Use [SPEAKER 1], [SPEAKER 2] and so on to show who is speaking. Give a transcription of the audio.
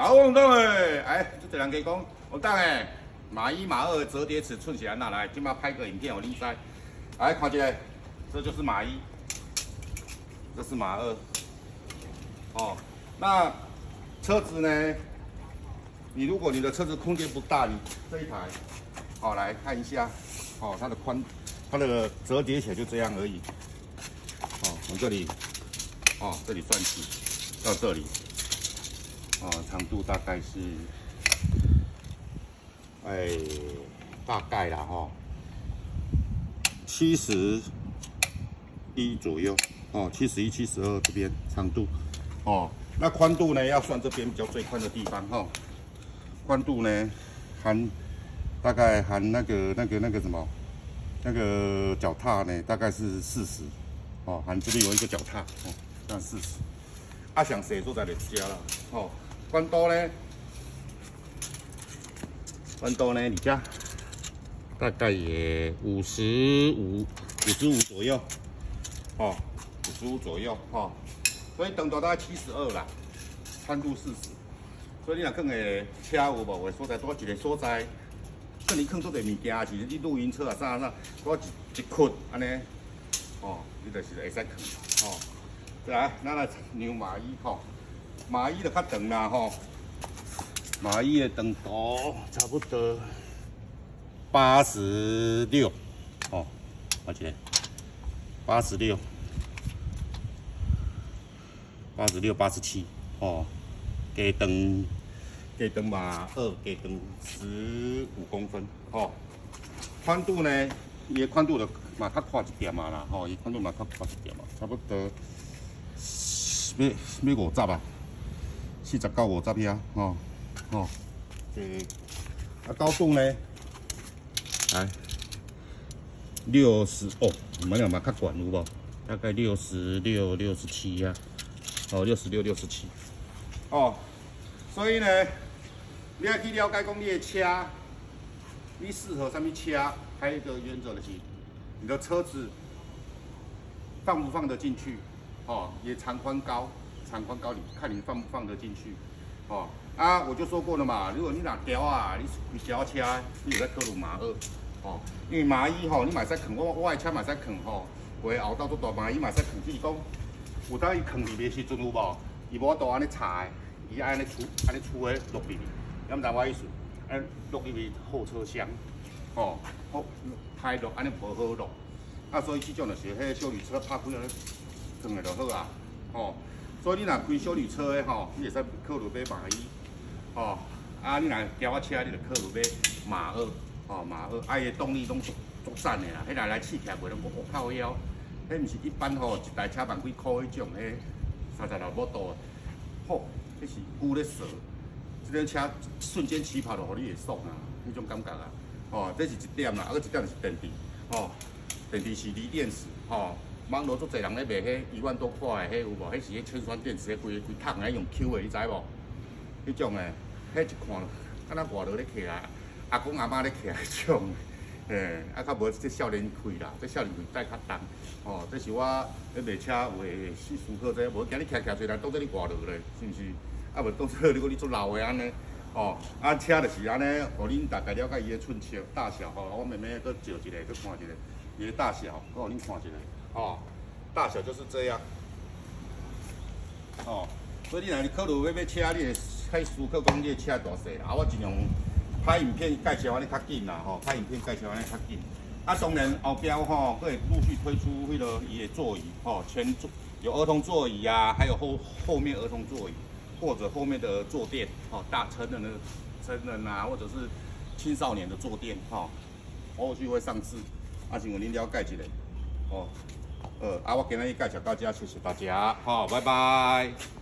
[SPEAKER 1] 好，王董诶，哎，这人家讲，王董诶，马一马二折叠尺寸是安那来？今麦拍个影片，我你知。来看一下，这就是马一，这是马二。哦，那车子呢？如果你的车子空间不大，你这一台，好来看一下，哦，它的折叠起来就这样而已。哦，从这里，哦，这里算起到这里。 哦，长度大概是，大概啦哈，71左右，哦，71、72这边长度，哦，那宽度呢要算这边比较最宽的地方哈，宽度呢大概含那个什么，那个脚踏呢大概是40，哦，含这边有一个脚踏，哦，这样40，啊，详细做在就加了，哦。 宽度呢？你家大概也55左右，哦，55左右，哦，所以长度大概72啦，宽度40，所以你若放个车有无？有所在多一个所在，像你放做个物件，是你露营车啊啥，多一捆安尼，哦，你就是会使放，哦，再来，咱来量马一吼。 马一就较长啦吼，马一的长度差不多86，哦，而且86、87，哦，加长马二，加长15公分，哦，宽度呢，伊的宽度就嘛较宽一点嘛啦，吼，伊宽度嘛较宽一点嘛，差不多要50啊。 49、50遐，吼，高度呢，来60哦，蛮较悬有无？大概66、67啊，哦，66、67，哦，所以呢，你要去了解讲你的车，你适合什么车？还有一个原则就是，你的车子放不放得进去，哦，也长宽高。 长宽高，你看你放不放得进去，哦啊，我就说过了嘛，如果你拿条啊，你小车，你有在考虑马二，哦，因为马一吼，你买使扛，我的车买使扛吼，会后到做大马一买使扛，就是讲，有当伊扛入去的时阵有无？伊无度安尼踩，伊安尼出的落入去，晓唔知我意思？安落入去后车厢，哦，好开落安尼无好落，啊，所以这种就是迄小旅车拍开安尼扛的就好啊，哦。 所以你若开小旅车的吼，你会使考虑买马一，哦，啊，你若轿仔车，你就考虑买马二，哦，马二，啊，伊的动力拢足赞的啦，迄来试起来袂拢我靠腰，迄毋是一般吼一台车万几块迄种，迄36某度的，吼，迄是牛咧踅，这辆车瞬间起跑就互你会爽啊，迄种感觉啊，哦，这是一点啦，啊，一点就是电池，哦，电池是锂电池，吼。 网络足侪人咧卖迄1万多块的，迄有无？迄是迄铅酸电池，迄规桶咧用 Q 的，你知无？迄种诶，迄一看，敢若外头咧徛啊，阿公阿妈咧徛迄种，啊，较无这少年开啦，这少年开带较重。哦，这是我咧卖车有诶熟客这，无今日徛侪人当做你外头咧，是毋是？啊，无当做你做老的安尼。哦，啊，车就是安尼，互恁大概了解伊的寸尺大小吼。我慢慢搁照一个，搁看一个，伊的大小，我互恁看一个。 哦，大小就是这样。哦，所以你若考虑要买车，你会思考讲你的车大细啦。啊，我尽量拍影片介绍安尼较紧啦，吼，拍影片介绍安尼较紧。啊，当然后边吼，会陆续推出迄个伊的座椅，吼，前座有儿童座椅啊，还有后面儿童座椅，或者后面的坐垫，哦，大成人啊，或者是青少年的坐垫，吼，后续会上市。啊，请问您了解一下，哦。我今日介绍到这，谢谢大家，好，拜拜。